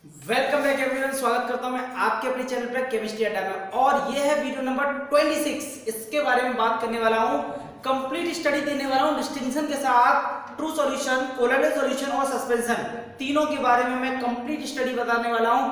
Welcome back everyone. स्वागत करता हूं मैं आपके अपने चैनल पर केमिस्ट्री अड्डा में। और ये है वीडियो नंबर 26। इसके बारे में बात करने वाला हूं, कंप्लीट स्टडी देने वाला हूं डिस्टिंक्शन के साथ। ट्रू सॉल्यूशन, कोलोइडल सॉल्यूशन और सस्पेंशन, तीनों के बारे में मैं कंप्लीट स्टडी बताने वाला हूं।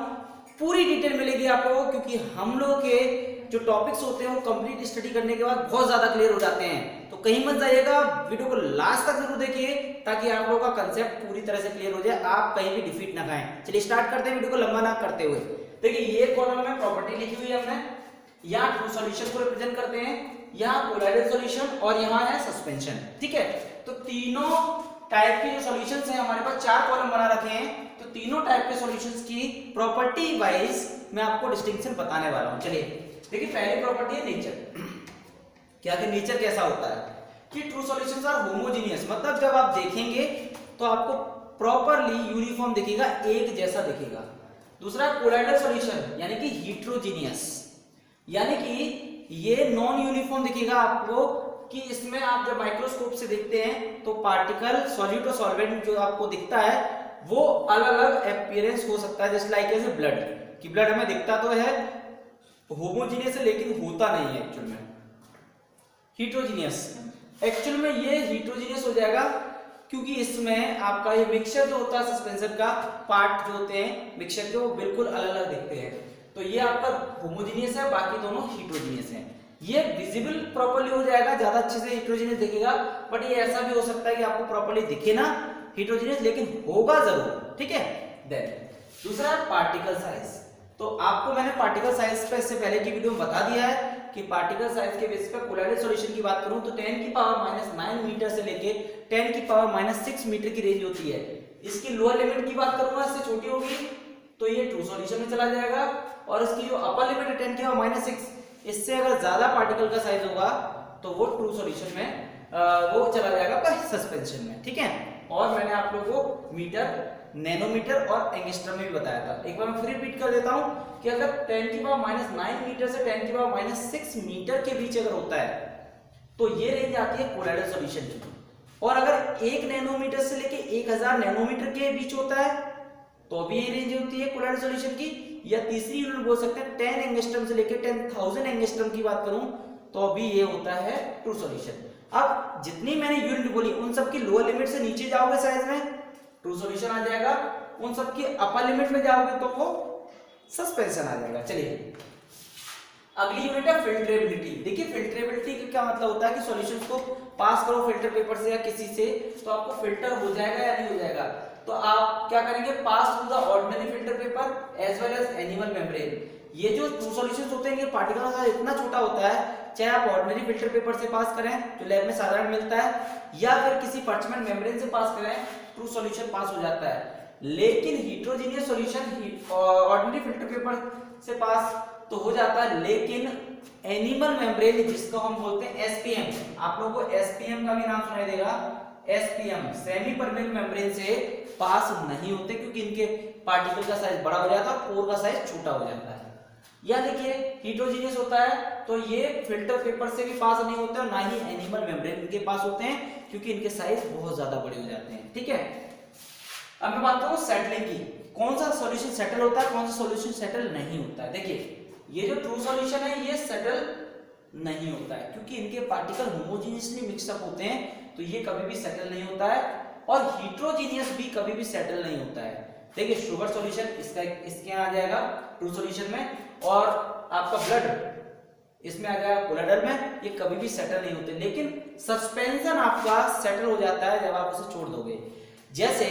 पूरी डिटेल मिलेगी आप लोगों को, क्योंकि हम लोग के जो टॉपिक्स होते हैं वो कंप्लीट स्टडी करने के बाद बहुत ज्यादा क्लियर हो जाते हैं। तो कहीं मत जाइएगा, वीडियो को लास्ट तक जरूर देखिए ताकि आप लोगों का कंसेप्ट पूरी तरह से क्लियर हो जाए, आप कहीं भी डिफीट ना खाएं। चलिए स्टार्ट करते हैं वीडियो को लंबा ना करते हुए। देखिए ये कॉलम में प्रॉपर्टी लिखी हुई है हमने, यहाँ ट्रू सॉल्यूशन को रिप्रेजेंट करते हैं, यहाँ कोलोइडल सॉल्यूशन और यहाँ है सस्पेंशन। ठीक है, तो तीनों टाइप के जो सॉल्यूशंस हैं हमारे पास, चार कॉलम बना रखे हैं। तो तीनों टाइप के सॉल्यूशंस की प्रॉपर्टी वाइज मैं आपको डिस्टिंक्शन बताने वाला हूं। चलिए देखिए, पहली प्रॉपर्टी है नेचर। क्या कि नेचर कैसा होता है कि ट्रू सॉल्यूशंस आर होमोजेनियस, मतलब जब आप देखेंगे तो आपको प्रॉपरली यूनिफॉर्म दिखेगा, एक जैसा दिखेगा। दूसरा कोलोइडल सॉल्यूशन यानी कि हेटेरोजेनियस, यानी कि ये नॉन यूनिफॉर्म दिखेगा आपको, कि इसमें आप जब माइक्रोस्कोप से देखते हैं तो पार्टिकल, सॉल्यूट और सॉल्वेंट जो आपको दिखता है वो अलग अलग अपीयरेंस हो सकता है। Just like as a blood, कि ब्लड हमें दिखता तो है होमोजेनियस है लेकिन होता नहीं है एक्चुअल में, हेटेरोजेनियस। एक्चुअल में ये हेटेरोजेनियस हो जाएगा क्योंकि इसमें आपका ये मिक्सचर जो होता है, सस्पेंशन का पार्ट जो होते हैं मिक्सचर के, वो बिल्कुल अलग अलग दिखते हैं। तो ये आपका होमोजेनियस है, बाकी दोनों हेटेरोजेनियस हैं। ये विजिबल प्रॉपर्ली हो जाएगा, ज्यादा अच्छे से हेटेरोजेनियस दिखेगा। बट ये ऐसा भी हो सकता है कि आपको प्रॉपर्ली दिखे ना हेटेरोजेनियस, लेकिन होगा जरूर। ठीक है, देन दूसरा पार्टिकल साइज। तो आपको मैंने पार्टिकल साइज पे इससे पहले की वीडियो में बता दिया है कि पार्टिकल साइज के बेसिस पर कोलोइडल सॉल्यूशन की बात करूं तो 10 की पावर -9 मीटर से लेके 10 की पावर -6 मीटर की रेंज होती है। इसकी लोअर लिमिट की बात करूंगा, इससे छोटी होगी तो ये ट्रू सॉल्यूशन में चला जाएगा, और इसकी जो अपर लिमिट है 10 की पावर -6, इससे अगर ज्यादा पार्टिकल का साइज होगा तो वो ट्रू सॉल्यूशन में वो चला जाएगा सस्पेंशन में। ठीक है, और मैंने आप लोगों को मीटर, नैनोमीटर और एंगस्ट्रम में भी बताया था। एक बार मैं फिर रिपीट कर देता हूं कि अगर 10 की पावर -9 मीटर से 10 की पावर -6 मीटर के बीच अगर होता है तो ये रेंज आती है कोलोइडल सॉल्यूशन की। और अगर 1 नैनोमीटर से लेके 1000 नैनोमीटर के बीच होता है तो भी ये रेंज होती है कोलोइडल सॉल्यूशन की। या तीसरी यूनिट बोल सकते हैं 10 एंगस्ट्रम से लेके 10,000 एंगस्ट्रम की बात करूं तो भी ये होता है ट्रू सॉल्यूशन। अब जितनी मैंने यूनिट बोली उन सब की लोअर लिमिट से नीचे जाओगे साइज में ट्रू सॉल्यूशन आ जाएगा, उन सब की अपर लिमिट में जाओगे तो वो सस्पेंशन आ जाएगा। चलिए अगली यूनिट है फिल्ट्रेबिलिटी। देखिए फिल्ट्रेबिलिटी का क्या मतलब होता है कि सॉल्यूशंस को पास करो फिल्टर पेपर से या किसी से, तो आपको फिल्टर हो जाएगा या नहीं हो जाएगा। तो आप क्या करेंगे, pass through the ordinary filter paper as well as animal membrane. ये जो ट्रू सॉल्यूशंस होते हैं ये पार्टिकल का साइज इतना छोटा होता है, चाहे आप ऑर्डिनरी फिल्टर पेपर से पास करें जो लैब में साधारण मिलता है, या फिर किसी पार्चमेंट मेम्ब्रेन से पास करें, ट्रू सॉल्यूशन पास हो जाता है। लेकिन heterogeneous solution ordinary filter paper से पास तो हो जाता है, लेकिन एनिमल मेम्ब्रेन जिसको हम बोलते हैं एसपीएम, आप लोगों को एसपीएम का भी नाम सुनाई देगा, एसपीएम सेमी परमेबल मेम्ब्रेन से पास नहीं होते, क्योंकि इनके पार्टिकल का साइज बड़ा हो जाता है और पोर का साइज छोटा हो जाता है। या देखिए हेटेरोजेनियस होता है तो ये फिल्टर पेपर से भी पास नहीं होते और ना ही एनिमल मेम्ब्रेन इनके पास होते हैं, क्योंकि इनके साइज बहुत ज्यादा बड़े हो जाते हैं। ठीक है, अब मैं बात करूं सेटलिंग की, कौन सा सॉल्यूशन सेटल होता है, कौन सा सॉल्यूशन सेटल नहीं होता है। देखिए ये जो ट्रू सॉल्यूशन है ये सेटल नहीं होता है, क्योंकि इनके पार्टिकल होमोजेनियसली मिक्सअप होते हैं, तो ये कभी भी सेटल नहीं होता है। और हेटेरोजेनियस भी कभी भी सेटल नहीं होता है। देखिए शुगर सॉल्यूशन इसका इसके यहाँ आ जाएगा ट्रू सॉल्यूशन में, और आपका ब्लड इसमें आ जाएगा कोलोइडल में, ये कभी भी सेटल नहीं होते। लेकिन सस्पेंशन आपका सेटल हो जाता है जब आप उसे छोड़ दोगे। जैसे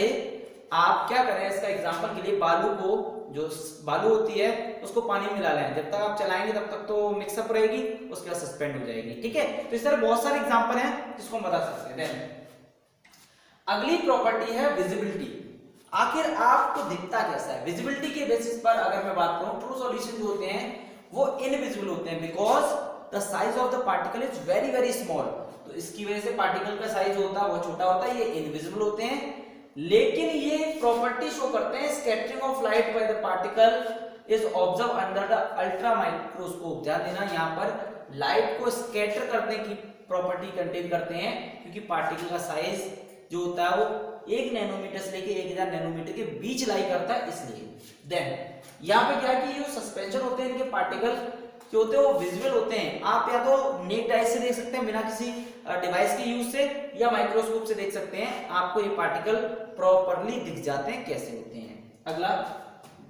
आप क्या करें, इसका एग्जांपल के लिए बालू को, जो बालू होती है उसको पानी में मिला लें, जब तक आप चलाएंगे तब तक तो मिक्सअप रहेगी, उसके बाद सस्पेंड हो जाएगी। ठीक है, तो इस तरह बहुत सारे एग्जांपल हैं जिसको हम बता सकते हैं। अगली प्रॉपर्टी है विजिबिलिटी। आखिर आपको दिखता कैसा है। विजिबिलिटी के बेसिस पर अगर मैं बात करूं, ट्रू सॉल्यूशन जो होते हैं वो इनविजिबल होते हैं, because the size of the particle is very very small. तो इसकी वजह से पार्टिकल का साइज होता है वो छोटा होता है, ये इनविजिबल होते हैं। लेकिन ये प्रॉपर्टी शो करते हैं scattering of light by the particle is observe under the ultra microscope. ध्यान देना, यहाँ पर लाइट को स्कैटर करने की प्रॉपर्टी कंटेन करते हैं, क्योंकि पार्टिकल का साइज जो होता है वो 1 नैनोमीटर से लेके 1000 नैनोमीटर के बीच लाई करता है, इसलिए। देन यहाँ पे क्या है कि ये सस्पेंशन होते हैं, इनके पार्टिकल जो होते हैं वो विजुअल होते हैं। आप या तो नेक्ड आई से देख सकते हैं बिना किसी डिवाइस के यूज से, या माइक्रोस्कोप से देख सकते हैं, आपको ये पार्टिकल प्रॉपर्ली दिख जाते हैं कैसे होते हैं। अगला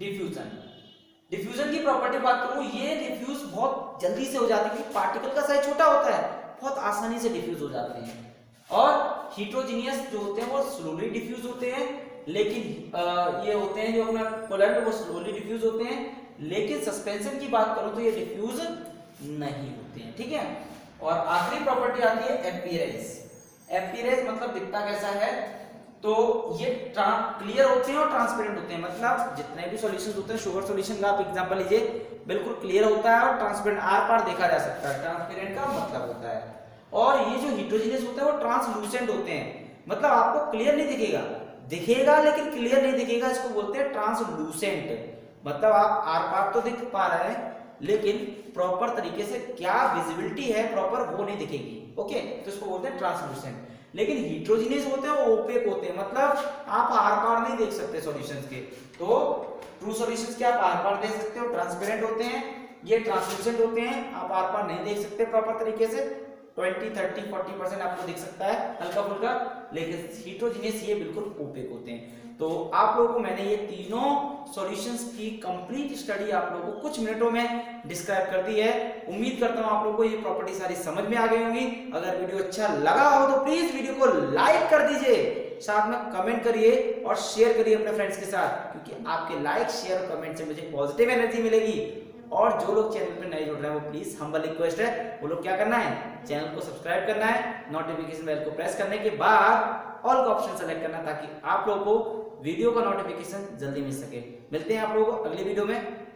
डिफ्यूजन। डिफ्यूजन की प्रॉपर्टी बात करूं, ये डिफ्यूज बहुत जल्दी से हो जाती है क्योंकि पार्टिकल का साइज छोटा होता है, बहुत आसानी से डिफ्यूज हो जाते हैं। और हीट्रोजीनियस जो होते हैं वो स्लोली डिफ्यूज होते हैं, लेकिन ये होते हैं जो अपना कोलैंट वो स्लोली डिफ्यूज होते हैं, लेकिन सस्पेंशन की बात करूं तो ये डिफ्यूज नहीं होते हैं, ठीक है। और आखिरी प्रॉपर्टी आती है अपीयरेंस। अपीयरेंस मतलब दिखता कैसा है, तो ये क्लियर होते हैं और ट्रांसपेरेंट होते हैं। मतलब जितने भी सॉल्यूशंस होते हैं, शुगर सॉल्यूशन का आप एग्जांपल लीजिए, बिल्कुल क्लियर होता है और ट्रांसपेरेंट, आर पार देखा जा सकता है। ट्रांसपेरेंट का मतलब होता है। और ये जो हीट्रोजीनियस होते हैं वो ट्रांसलूसेंट होते हैं, मतलब आपको क्लियर नहीं दिखेगा, दिखेगा लेकिन क्लियर नहीं दिखेगा, इसको बोलते हैं ट्रांसलूसेंट। मतलब आप आर पार तो दिख पा रहे हैं लेकिन प्रॉपर तरीके से क्या विजिबिलिटी है प्रॉपर वो नहीं दिखेगी, ओके, तो इसको बोलते हैं ट्रांसलूसेंट। लेकिन हीट्रोजीनियस होते हैं वो ओपेक होते हैं, मतलब आप आर पार नहीं देख सकते सॉल्यूशंस के। तो ट्रू सॉल्यूशंस के आप आर पार देख सकते हो, ट्रांसपेरेंट होते हैं, ये ट्रांसलूसेंट होते हैं, आप आर पार नहीं देख सकते प्रॉपर तरीके से, 20, 30, 40% आपको दिख सकता है हल्का फुल्का, लेकिन हीट्रोजीनियस ये बिल्कुल ओपेक होते हैं। तो आप लोगों को मैंने ये तीनों सॉल्यूशंस की कंप्लीट स्टडी आप लोगों को कुछ मिनटों में डिस्क्राइब कर दी है। उम्मीद करता हूं आप लोगों को ये प्रॉपर्टी सारी समझ में आ गई होंगी। अगर वीडियो अच्छा लगा हो तो प्लीज वीडियो को लाइक कर दीजिए, साथ में कमेंट करिए और शेयर करिए अपने फ्रेंड्स के साथ, क्योंकि आपके लाइक शेयर और कमेंट से मुझे पॉजिटिव एनर्जी मिलेगी। और जो लोग चैनल पर नए जुड़ रहे हैं वो प्लीज हम्बल रिक्वेस्ट है, वो लोग क्या करना है, चैनल को सब्सक्राइब करना है, नोटिफिकेशन बेल को प्रेस करने के बाद ऑल का ऑप्शन सेलेक्ट करना, ताकि आप लोगों को वीडियो का नोटिफिकेशन जल्दी मिल सके। मिलते हैं आप लोगों को अगली वीडियो में।